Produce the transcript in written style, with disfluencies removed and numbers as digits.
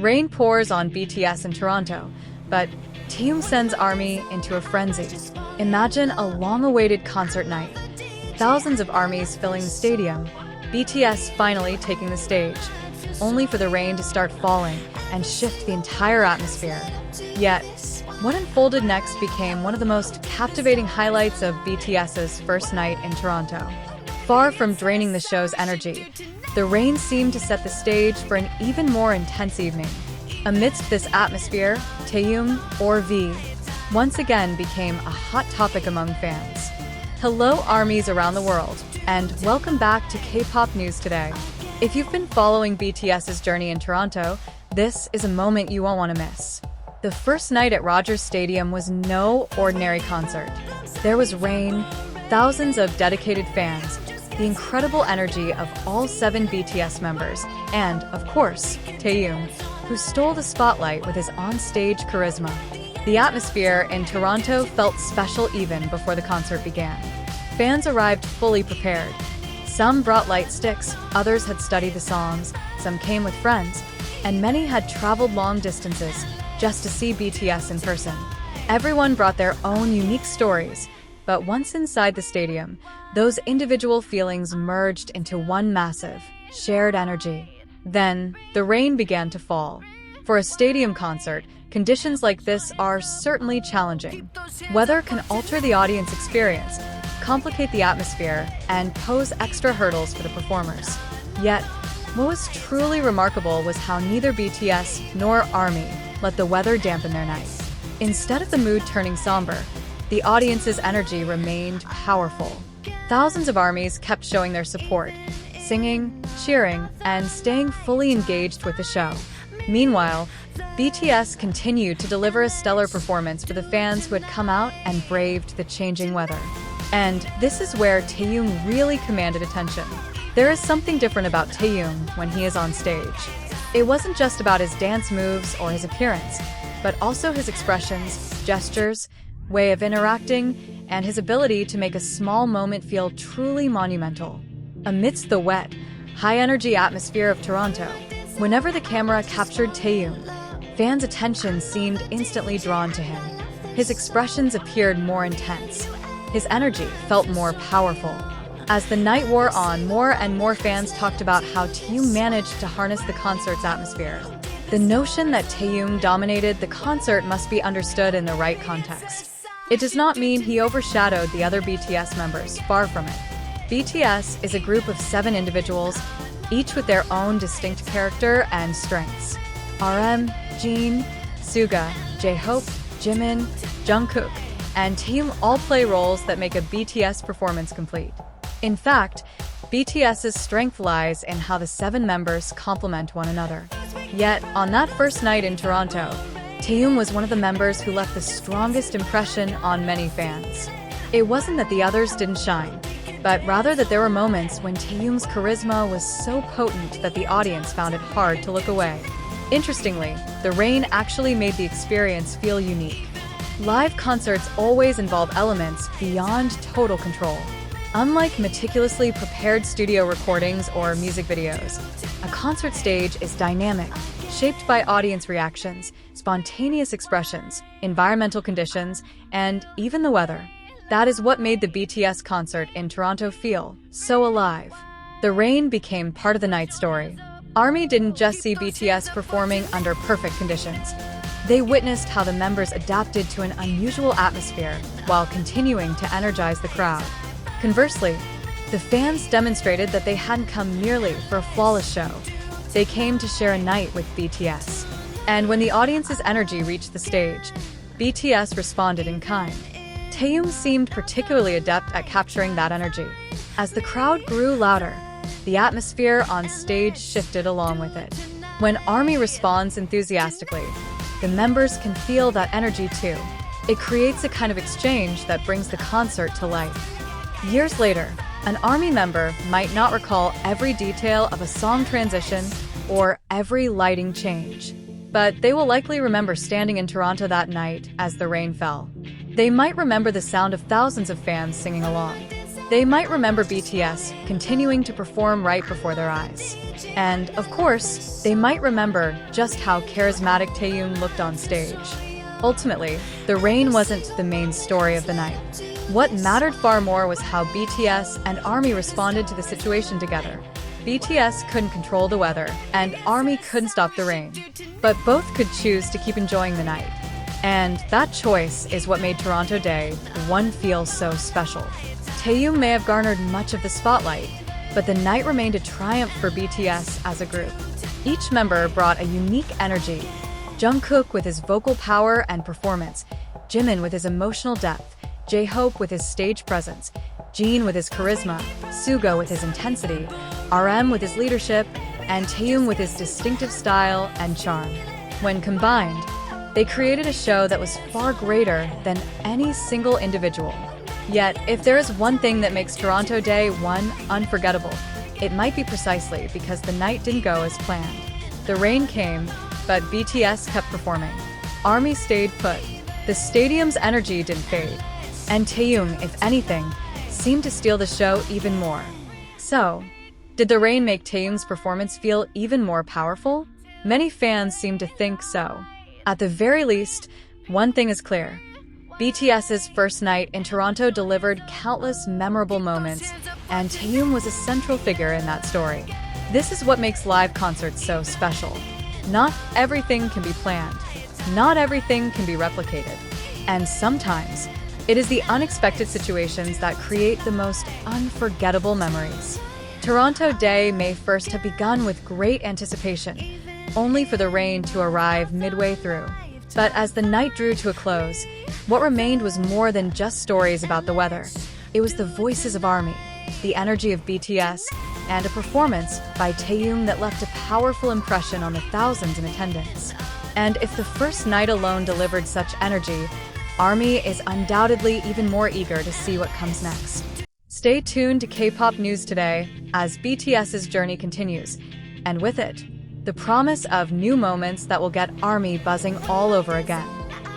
Rain pours on BTS in Toronto, but Taehyung sends ARMY into a frenzy. Imagine a long-awaited concert night. Thousands of ARMYs filling the stadium, BTS finally taking the stage, only for the rain to start falling and shift the entire atmosphere. Yet, what unfolded next became one of the most captivating highlights of BTS's first night in Toronto. Far from draining the show's energy, the rain seemed to set the stage for an even more intense evening. Amidst this atmosphere, Taehyung, or V, once again became a hot topic among fans. Hello ARMYs around the world, and welcome back to K-pop News Today. If you've been following BTS's journey in Toronto, this is a moment you won't want to miss. The first night at Rogers Stadium was no ordinary concert. There was rain, thousands of dedicated fans, the incredible energy of all 7 BTS members, and, of course, Taehyung, who stole the spotlight with his on-stage charisma. The atmosphere in Toronto felt special even before the concert began. Fans arrived fully prepared. Some brought light sticks, others had studied the songs, some came with friends, and many had traveled long distances just to see BTS in person. Everyone brought their own unique stories, but once inside the stadium, those individual feelings merged into one massive, shared energy. Then, the rain began to fall. For a stadium concert, conditions like this are certainly challenging. Weather can alter the audience experience, complicate the atmosphere, and pose extra hurdles for the performers. Yet, what was truly remarkable was how neither BTS nor ARMY let the weather dampen their night. Instead of the mood turning somber, the audience's energy remained powerful. Thousands of ARMYs kept showing their support, singing, cheering, and staying fully engaged with the show. Meanwhile, BTS continued to deliver a stellar performance for the fans who had come out and braved the changing weather. And this is where Taehyung really commanded attention. There is something different about Taehyung when he is on stage. It wasn't just about his dance moves or his appearance, but also his expressions, gestures, way of interacting, and his ability to make a small moment feel truly monumental. Amidst the wet, high-energy atmosphere of Toronto, whenever the camera captured Taehyung, fans' attention seemed instantly drawn to him. His expressions appeared more intense. His energy felt more powerful. As the night wore on, more and more fans talked about how Taehyung managed to harness the concert's atmosphere. The notion that Taehyung dominated the concert must be understood in the right context. It does not mean he overshadowed the other BTS members, far from it. BTS is a group of 7 individuals, each with their own distinct character and strengths. RM, Jin, Suga, J-Hope, Jimin, Jungkook, and Taehyung all play roles that make a BTS performance complete. In fact, BTS's strength lies in how the 7 members complement one another. Yet, on that first night in Toronto, Taehyung was one of the members who left the strongest impression on many fans. It wasn't that the others didn't shine, but rather that there were moments when Taehyung's charisma was so potent that the audience found it hard to look away. Interestingly, the rain actually made the experience feel unique. Live concerts always involve elements beyond total control. Unlike meticulously prepared studio recordings or music videos, a concert stage is dynamic, shaped by audience reactions, spontaneous expressions, environmental conditions, and even the weather. That is what made the BTS concert in Toronto feel so alive. The rain became part of the night story. ARMY didn't just see BTS performing under perfect conditions. They witnessed how the members adapted to an unusual atmosphere while continuing to energize the crowd. Conversely, the fans demonstrated that they hadn't come merely for a flawless show. They came to share a night with BTS. And when the audience's energy reached the stage, BTS responded in kind. Taehyung seemed particularly adept at capturing that energy. As the crowd grew louder, the atmosphere on stage shifted along with it. When ARMY responds enthusiastically, the members can feel that energy too. It creates a kind of exchange that brings the concert to life. Years later, an ARMY member might not recall every detail of a song transition or every lighting change, but they will likely remember standing in Toronto that night as the rain fell. They might remember the sound of thousands of fans singing along. They might remember BTS continuing to perform right before their eyes. And, of course, they might remember just how charismatic Taehyung looked on stage. Ultimately, the rain wasn't the main story of the night. What mattered far more was how BTS and ARMY responded to the situation together. BTS couldn't control the weather, and ARMY couldn't stop the rain. But both could choose to keep enjoying the night. And that choice is what made Toronto Day one feel so special. Taehyung may have garnered much of the spotlight, but the night remained a triumph for BTS as a group. Each member brought a unique energy. Jungkook with his vocal power and performance, Jimin with his emotional depth, J-Hope with his stage presence, Jin with his charisma, Suga with his intensity, RM with his leadership, and Taehyung with his distinctive style and charm. When combined, they created a show that was far greater than any single individual. Yet, if there is one thing that makes Toronto Day one unforgettable, it might be precisely because the night didn't go as planned. The rain came, but BTS kept performing. ARMY stayed put. The stadium's energy didn't fade. And Taehyung, if anything, seemed to steal the show even more. So, did the rain make Taehyung's performance feel even more powerful? Many fans seem to think so. At the very least, one thing is clear. BTS's first night in Toronto delivered countless memorable moments, and Taehyung was a central figure in that story. This is what makes live concerts so special. Not everything can be planned. Not everything can be replicated. And sometimes, it is the unexpected situations that create the most unforgettable memories. Toronto Day may first have begun with great anticipation, only for the rain to arrive midway through. But as the night drew to a close, what remained was more than just stories about the weather. It was the voices of ARMY, the energy of BTS, and a performance by Taehyung that left a powerful impression on the thousands in attendance. And if the first night alone delivered such energy, ARMY is undoubtedly even more eager to see what comes next. Stay tuned to K-pop News Today as BTS's journey continues, and with it, the promise of new moments that will get ARMY buzzing all over again.